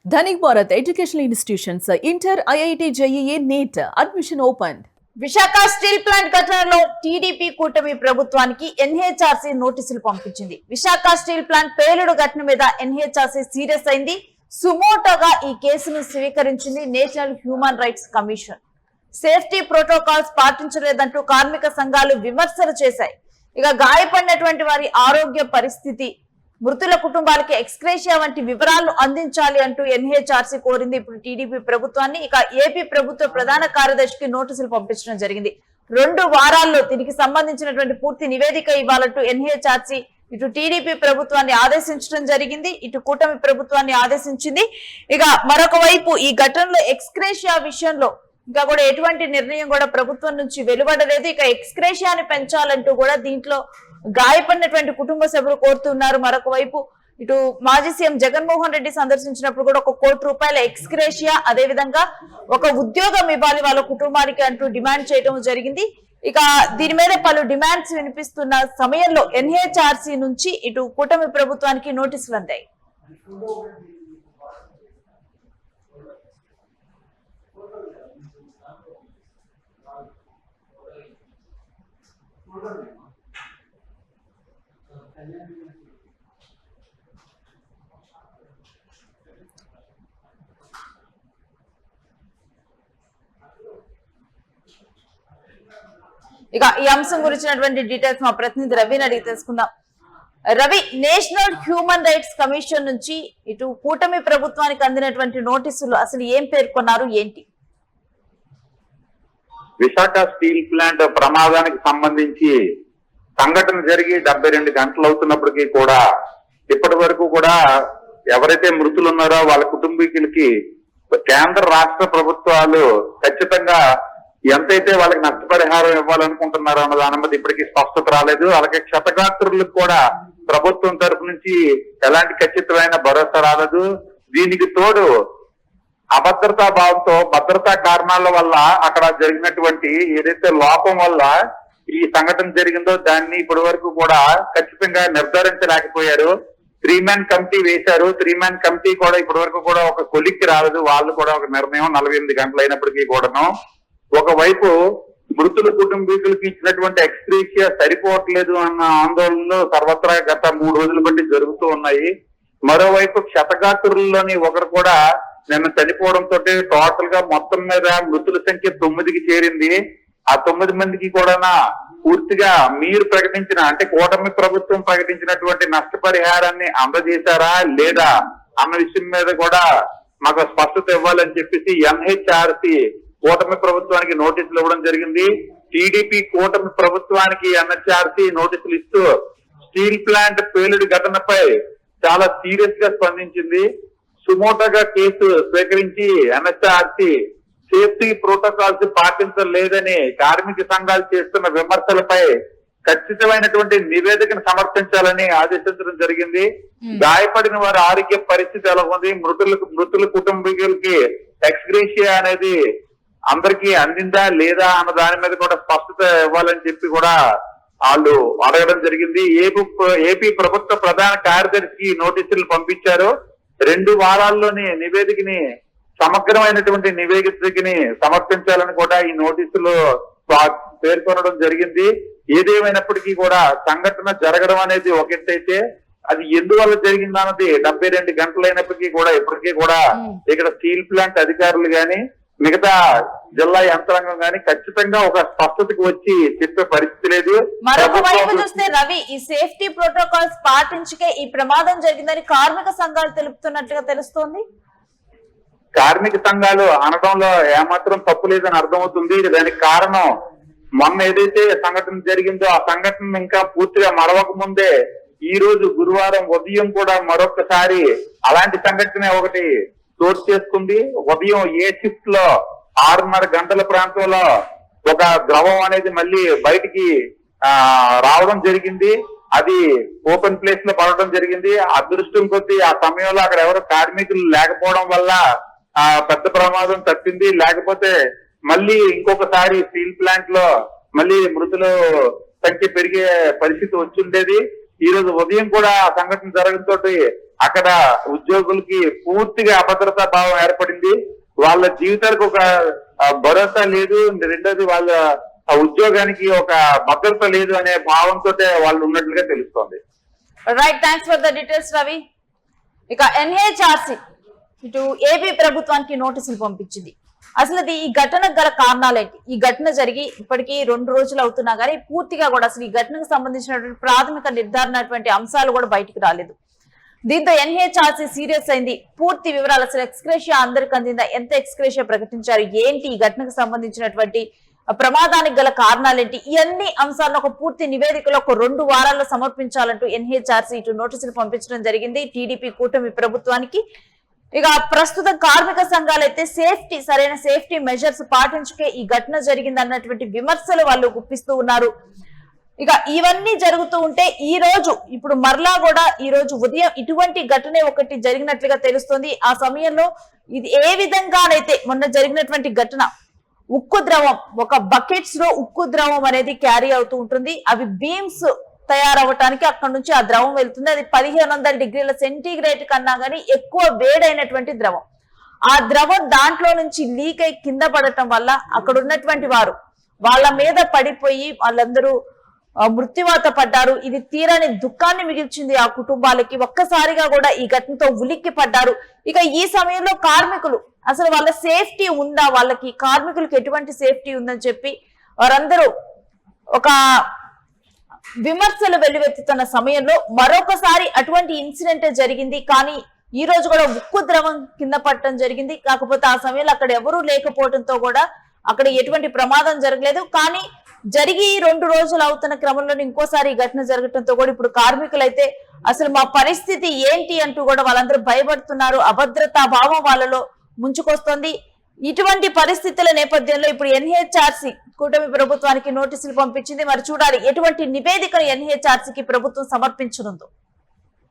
Dhanik Bharat Educational Institutions, Inter, IIT, JEE, NEET, admission opened. Visakha steel plant ఘటనలో TDP కూటమి ప్రభుత్వానికి NHRC నోటీసులు పంపించింది. విశాఖ స్టీల్ ప్లాంట్ పేలుడు ఘటన మీద ఎన్హెచ్ఆర్సీ సీరియస్ అయింది. సుమోటోగా ఈ కేసును స్వీకరించింది national human rights commission. Safety protocols పాటించలేదంటూ కార్మిక సంఘాలు విమర్శలు చేశాయి. ఇక గాయపడినటువంటి వారి ఆరోగ్య పరిస్థితి, మృతుల కుటుంబాలకి ఎక్స్గ్రేషియా వంటి వివరాలు అందించాలి అంటూ ఎన్హెచ్ఆర్సీ కోరింది ఇప్పుడు టీడీపీ ప్రభుత్వాన్ని. ఇక ఏపీ ప్రభుత్వ ప్రధాన కార్యదర్శికి నోటీసులు పంపించడం జరిగింది. 2 వారాల్లో దీనికి సంబంధించినటువంటి పూర్తి నివేదిక ఇవ్వాలంటూ ఎన్హెచ్ఆర్సీ ఇటు టీడీపీ ప్రభుత్వాన్ని ఆదేశించడం జరిగింది, ఇటు కూటమి ప్రభుత్వాన్ని ఆదేశించింది. ఇక మరొక వైపు ఈ ఘటనలో ఎక్స్గ్రేషియా విషయంలో ఇంకా కూడా ఎటువంటి నిర్ణయం కూడా ప్రభుత్వం నుంచి వెలువడలేదు. ఇక ఎక్స్గ్రేషియాని పెంచాలంటూ కూడా దీంట్లో గాయపడినటువంటి కుటుంబ సభ్యులు కోరుతున్నారు. మరొక వైపు ఇటు మాజీ సీఎం జగన్మోహన్ రెడ్డి సందర్శించినప్పుడు కూడా 1 కోటి రూపాయల ఎక్స్గ్రేషియా, అదే విధంగా ఒక ఉద్యోగం ఇవ్వాలి వాళ్ళ కుటుంబానికి అంటూ డిమాండ్ చేయడం జరిగింది. ఇక దీని మీద పలు డిమాండ్స్ వినిపిస్తున్న సమయంలో ఎన్హెచ్ఆర్సీ నుంచి ఇటు కూటమి ప్రభుత్వానికి నోటీసులు అందాయి. ఇక ఈ అంశం గురించినటువంటి డీటెయిల్స్ మా ప్రతినిధి రవిని అడిగి తెలుసుకుందాం. Ravi, national human rights commission నుంచి ఇటు కూటమి ప్రభుత్వానికి అందినటువంటి నోటీసులు అసలు ఏం పేర్కొన్నారు, ఏంటి? విశాఖ స్టీల్ ప్లాంట్ ప్రమాదానికి సంబంధించి సంఘటన జరిగి 72 గంటలు అవుతున్నప్పటికీ కూడా ఇప్పటి వరకు కూడా ఎవరైతే మృతులు ఉన్నారో వాళ్ళ కుటుంబీకులకి కేంద్ర రాష్ట్ర ప్రభుత్వాలు ఖచ్చితంగా ఎంతైతే వాళ్ళకి నష్టపరిహారం ఇవ్వాలనుకుంటున్నారో అన్న దాని మీద ఇప్పటికీ స్పష్టత రాలేదు. అలాగే క్షతగాత్రులకు కూడా ప్రభుత్వం తరఫు నుంచి ఎలాంటి ఖచ్చితమైన భరోసా రాలేదు. దీనికి తోడు అభద్రతా భావంతో భద్రతా కారణాల వల్ల అక్కడ జరిగినటువంటి ఏదైతే లోపం వల్ల ఈ సంఘటన జరిగిందో దాన్ని ఇప్పటి వరకు కూడా ఖచ్చితంగా నిర్ధారించలేకపోయారు. 3 మ్యాన్ కమిటీ వేశారు. 3 మ్యాన్ కమిటీ కూడా ఇప్పటి వరకు కూడా ఒక కొలిక్కి రాలేదు. వాళ్ళు కూడా ఒక నిర్ణయం 48 గంటలు అయినప్పటికీ కూడాను ఒకవైపు మృతుల కుటుంబీకులకి ఇచ్చినటువంటి ఎక్స్గ్రేషియా సరిపోవట్లేదు అన్న ఆందోళనలు సర్వత్రా గత 3 రోజుల బట్టి జరుగుతూ ఉన్నాయి. మరోవైపు క్షతగాత్రుల్లోని ఒకరు కూడా నిన్న చనిపోవడంతో టోటల్ గా మొత్తం మీద మృతుల సంఖ్య 9కి చేరింది. ఆ 9 మందికి కూడా పూర్తిగా మీరు ప్రకటించిన అంటే కూటమి ప్రభుత్వం ప్రకటించినటువంటి నష్టపరిహారాన్ని అందజేశారా లేదా అన్న విషయం మీద కూడా మాకు స్పష్టత ఇవ్వాలని చెప్పేసి ఎన్హెచ్ఆర్సీ కూటమి ప్రభుత్వానికి నోటీసులు ఇవ్వడం జరిగింది. టీడీపీ కూటమి ప్రభుత్వానికి ఎన్హెచ్ఆర్సీ నోటీసులు ఇస్తూ స్టీల్ ప్లాంట్ పేలుడు ఘటనపై చాలా సీరియస్ గా స్పందించింది. సుమోటోగా కేసు స్వీకరించి ఎన్హెచ్ఆర్సీ సేఫ్టీ ప్రోటోకాల్స్ పాటించలేదని కార్మిక సంఘాలు చేస్తున్న విమర్శలపై ఖచ్చితమైనటువంటి నివేదికను సమర్పించాలని ఆదేశించడం జరిగింది. గాయపడిన వారి ఆరోగ్య పరిస్థితి ఎలా ఉంది, మృతుల కుటుంబీకులకి ఎక్స్గ్రేషియా అనేది అందరికీ అందిందా లేదా అన్న దాని మీద కూడా స్పష్టత ఇవ్వాలని చెప్పి కూడా వాళ్ళు అడగడం జరిగింది. ఏపీ ప్రభుత్వ ప్రధాన కార్యదర్శికి నోటీసులు పంపించారు. 2 వారాల్లోని నివేదికని సమగ్రమైనటువంటి నివేదికని సమర్పించాలని కూడా ఈ నోటీసులో పేర్కొనడం జరిగింది. ఏదేమైనప్పటికీ కూడా సంఘటన జరగడం అనేది ఒకటైతే అది ఎందువల్ల జరిగిందన్నది 72 గంటలు అయినప్పటికీ కూడా ఇప్పటికీ కూడా ఇక్కడ స్టీల్ ప్లాంట్ అధికారులు గాని మిగతా జిల్లా యంత్రాంగం గాని ఖచ్చితంగా ఒక స్పష్టతకు వచ్చి చెప్పే పరిస్థితి లేదు. మరొక వైపు చూస్తే రవి, ఈ సేఫ్టీ ప్రోటోకాల్స్ పాటించకే ఈ ప్రమాదం జరిగిందని కార్మిక సంఘాలు తెలుపుతున్నట్టుగా తెలుస్తోంది. కార్మిక సంఘాలు అనడంలో ఏమాత్రం తప్పు లేదని అర్థమవుతుంది. దానికి కారణం మొన్న ఏదైతే సంఘటన జరిగిందో ఆ సంఘటన ఇంకా పూర్తిగా మరవక ముందే ఈ రోజు గురువారం ఉదయం కూడా మరొకసారి అలాంటి సంఘటన ఒకటి చోటు చేసుకుంది. ఉదయం ఏ షిఫ్ట్ లో 6:30 గంటల ప్రాంతంలో ఒక ద్రవం అనేది మళ్ళీ బయటికి రావడం జరిగింది. అది ఓపెన్ ప్లేస్ లో పడడం జరిగింది. అదృష్టం కొద్దీ ఆ సమయంలో అక్కడ ఎవరు కార్మికులు లేకపోవడం వల్ల పెద్ద ప్రమాదం తప్పింది. లేకపోతే మళ్ళీ ఇంకొకసారి స్టీల్ ప్లాంట్ లో మళ్ళీ మృతుల సంఖ్య పెరిగే పరిస్థితి వచ్చిండేది. ఈ రోజు ఉదయం కూడా ఆ సంఘటన జరగడంతో అక్కడ ఉద్యోగులకి పూర్తిగా అభద్రతా భావం ఏర్పడింది. వాళ్ళ జీవితాలకు ఒక భరోసా లేదు, రెండోది వాళ్ళ ఆ ఉద్యోగానికి ఒక భద్రత లేదు అనే భావంతో వాళ్ళు ఉన్నట్లుగా తెలుస్తోంది. Right, thanks for the details Ravi. ఇక ఎన్హెచ్ఆర్సీ ఇటు ఏపీ ప్రభుత్వానికి నోటీసులు పంపించింది. అసలు ఈ ఘటనకు గల కారణాలేంటి? ఈ ఘటన జరిగి ఇప్పటికీ 2 రోజులు అవుతున్నా కానీ పూర్తిగా కూడా అసలు ఈ ఘటనకు సంబంధించినటువంటి ప్రాథమిక నిర్ధారణటువంటి అంశాలు కూడా బయటికి రాలేదు. దీంతో ఎన్హెచ్ఆర్సీ సీరియస్ అయింది. పూర్తి వివరాలు, అసలు ఎక్స్గ్రేషియా అందరికి అందిందా, ఎంత ఎక్స్గ్రేషియా ప్రకటించారు, ఏంటి ఈ ఘటనకు సంబంధించినటువంటి ప్రమాదానికి గల కారణాలేంటి, ఇవన్నీ అంశాలను ఒక పూర్తి నివేదికలో ఒక 2 వారాల్లో సమర్పించాలంటూ ఎన్హెచ్ఆర్సీ ఇటు నోటీసులు పంపించడం జరిగింది టీడీపీ కూటమి ప్రభుత్వానికి. ఇక ప్రస్తుతం కార్మిక సంఘాలు అయితే సరైన సేఫ్టీ మెజర్స్ పాటించుకే ఈ ఘటన జరిగింది అన్నటువంటి విమర్శలు వాళ్ళు గుప్పిస్తూ ఉన్నారు. ఇక ఇవన్నీ జరుగుతూ ఉంటే ఇప్పుడు మరలా కూడా ఈ రోజు ఉదయం ఇటువంటి ఘటనే ఒకటి జరిగినట్లుగా తెలుస్తోంది. ఆ సమయంలో ఇది ఏ విధంగానైతే మొన్న జరిగినటువంటి ఘటన, ఉక్కు ద్రవం ఒక బకెట్స్ లో ఉక్కు ద్రవం అనేది క్యారీ అవుతూ ఉంటుంది. అవి బీమ్స్ తయారవటానికి అక్కడ నుంచి ఆ ద్రవం వెళ్తుంది. అది 1500 డిగ్రీల సెంటీగ్రేడ్ కన్నా గానీ ఎక్కువ వేడైనటువంటి ద్రవం. ఆ ద్రవం దాంట్లో నుంచి లీక్ అయి కింద పడటం వల్ల అక్కడ ఉన్నటువంటి వాళ్ళ మీద పడిపోయి వాళ్ళందరూ మృత్యువాత పడ్డారు. ఇది తీరని దుఃఖాన్ని మిగిల్చింది ఆ కుటుంబాలకి. ఒక్కసారిగా కూడా ఈ ఘటనతో ఉలిక్కి పడ్డారు. ఇక ఈ సమయంలో కార్మికులు అసలు వాళ్ళ సేఫ్టీ ఉందా, వాళ్ళకి కార్మికులకు ఎటువంటి సేఫ్టీ ఉందని చెప్పి వారందరూ ఒక విమర్శలు వెల్లువెత్తుతున్న సమయంలో మరొకసారి అటువంటి ఇన్సిడెంట్ జరిగింది. కానీ ఈ రోజు కూడా ఉక్కు ద్రవం కింద పడటం జరిగింది. కాకపోతే ఆ సమయంలో అక్కడ ఎవరూ లేకపోవడంతో కూడా అక్కడ ఎటువంటి ప్రమాదం జరగలేదు. కానీ జరిగి 2 రోజులు అవుతున్న క్రమంలో ఇంకోసారి ఈ ఘటన జరగడంతో కూడా ఇప్పుడు కార్మికులైతే అసలు మా పరిస్థితి ఏంటి అంటూ కూడా వాళ్ళందరూ భయపడుతున్నారు. అభద్రతా భావం వాళ్ళలో ముంచుకొస్తోంది. ఇటువంటి పరిస్థితుల నేపథ్యంలో ఇప్పుడు ఎన్హెచ్ఆర్సీ కూటమి ప్రభుత్వానికి నోటీసులు పంపించింది. మరి చూడాలి ఎటువంటి నివేదికను ఎన్హెచ్ఆర్సీకి ప్రభుత్వం సమర్పించనుందో.